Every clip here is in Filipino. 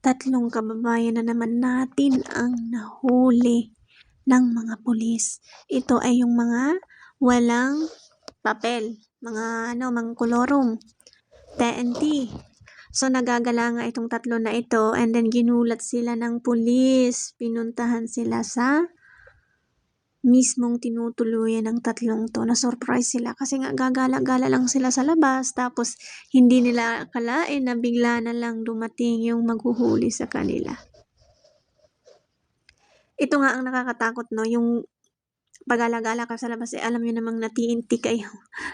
Tatlong kababayan na naman natin ang nahuli ng mga pulis. Ito ay yung mga walang papel, mga mangkolorum, TNT. So nagagala nga itong tatlo na ito and then ginulat sila ng pulis. Pinuntahan sila sa mismong tinutuluyan ng tatlong to. Na-surprise sila kasi nga gagala-gala lang sila sa labas tapos hindi nila akalain na bigla na lang dumating yung maghuhuli sa kanila. Ito nga ang nakakatakot, no? Yung pagala-gala ka sa labas, alam nyo namang natiinti kayo.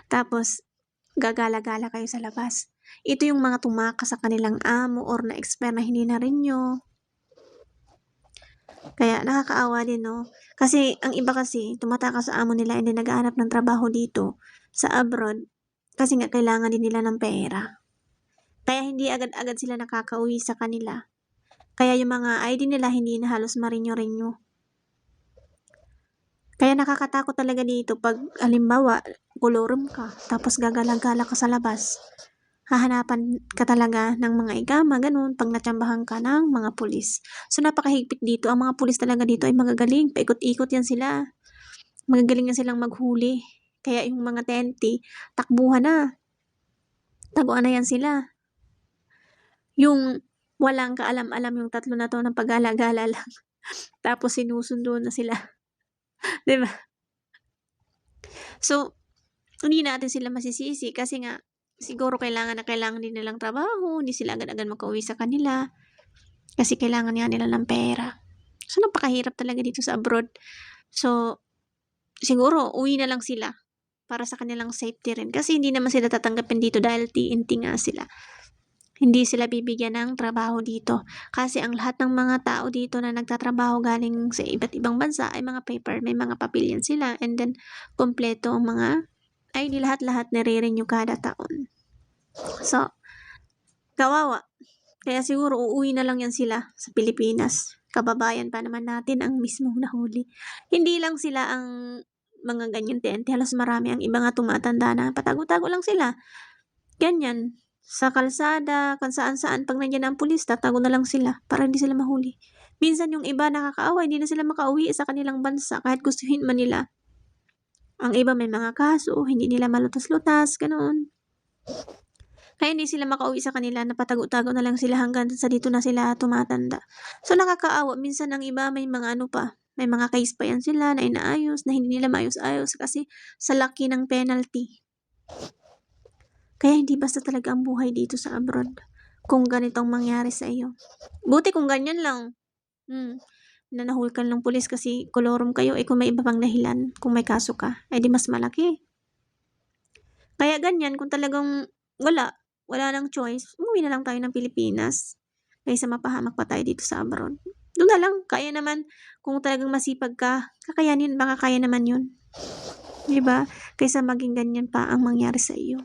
Tapos gagala-gala kayo sa labas. Ito yung mga tumakas sa kanilang amo or na-expire na hindi na rin nyo. Kaya nakakaawa din, no? Kasi ang iba kasi tumatakas sa amo nila and then naghahanap ng trabaho dito sa abroad kasi nga kailangan din nila ng pera. Kaya hindi agad-agad sila nakakauwi sa kanila. Kaya yung mga ID nila hindi na halos marinyo-rinyo. Kaya nakakatakot talaga dito pag halimbawa kolorum ka tapos gagala-gala ka sa labas. Hahanapan ka talaga ng mga igama, ganun, pag natsambahan ka ng mga pulis. So, napakahigpit dito. Ang mga pulis talaga dito ay magagaling. Paikot-ikot yan sila. Magagaling yan silang maghuli. Kaya yung mga tenti, takbuhan na. Taguan na yan sila. Yung walang kaalam-alam yung tatlo na to ng pag-gala-gala lang. Tapos sinusundo na sila. Diba? So, hindi natin sila masisisi kasi nga siguro kailangan din nilang trabaho, hindi sila agad-agad makauwi sa kanila kasi kailangan nga nila ng pera. So, napakahirap talaga dito sa abroad. So, siguro uwi na lang sila para sa kanilang safety rin kasi hindi naman sila tatanggapin dito dahil TNT nga sila. Hindi sila bibigyan ng trabaho dito kasi ang lahat ng mga tao dito na nagtatrabaho galing sa iba't ibang bansa ay mga paper, may mga papilyan sila and then kompleto ang mga ID, lahat-lahat nare-renew kada taon. So, kawawa. Kaya siguro uuwi na lang yan sila sa Pilipinas. Kababayan pa naman natin ang mismong nahuli. Hindi lang sila ang mga ganyan TNT. Halos marami ang iba nga tumatanda na patago-tago lang sila. Ganyan. Sa kalsada, kung saan-saan, pag nandiyan ang pulis, tatago na lang sila para hindi sila mahuli. Minsan yung iba nakakaawa, hindi na sila makauwi sa kanilang bansa kahit gustuhin man nila. Ang iba may mga kaso, hindi nila malutas-lutas, ganoon. Kaya hindi sila makauwi sa kanila, napatago-tago na lang sila hanggang sa dito na sila tumatanda. So nakakaawa, minsan ang iba may mga may mga case pa yan sila na inaayos, na hindi nila maayos-ayos kasi sa laki ng penalty. Kaya hindi basta talaga ang buhay dito sa abroad kung ganitong mangyari sa iyo. Buti kung ganyan lang. Na nahulkan ng pulis kasi kolorum kayo, kung may iba pang dahilan, kung may kaso ka, di mas malaki. Kaya ganyan, kung talagang wala nang choice, umuwi na lang tayo ng Pilipinas kaysa mapahamak pa tayo dito sa abroad. Doon na lang, kaya naman, kung talagang masipag ka, kakayanin, baka kaya naman yun. Diba? Kaysa maging ganyan pa ang mangyari sa iyo.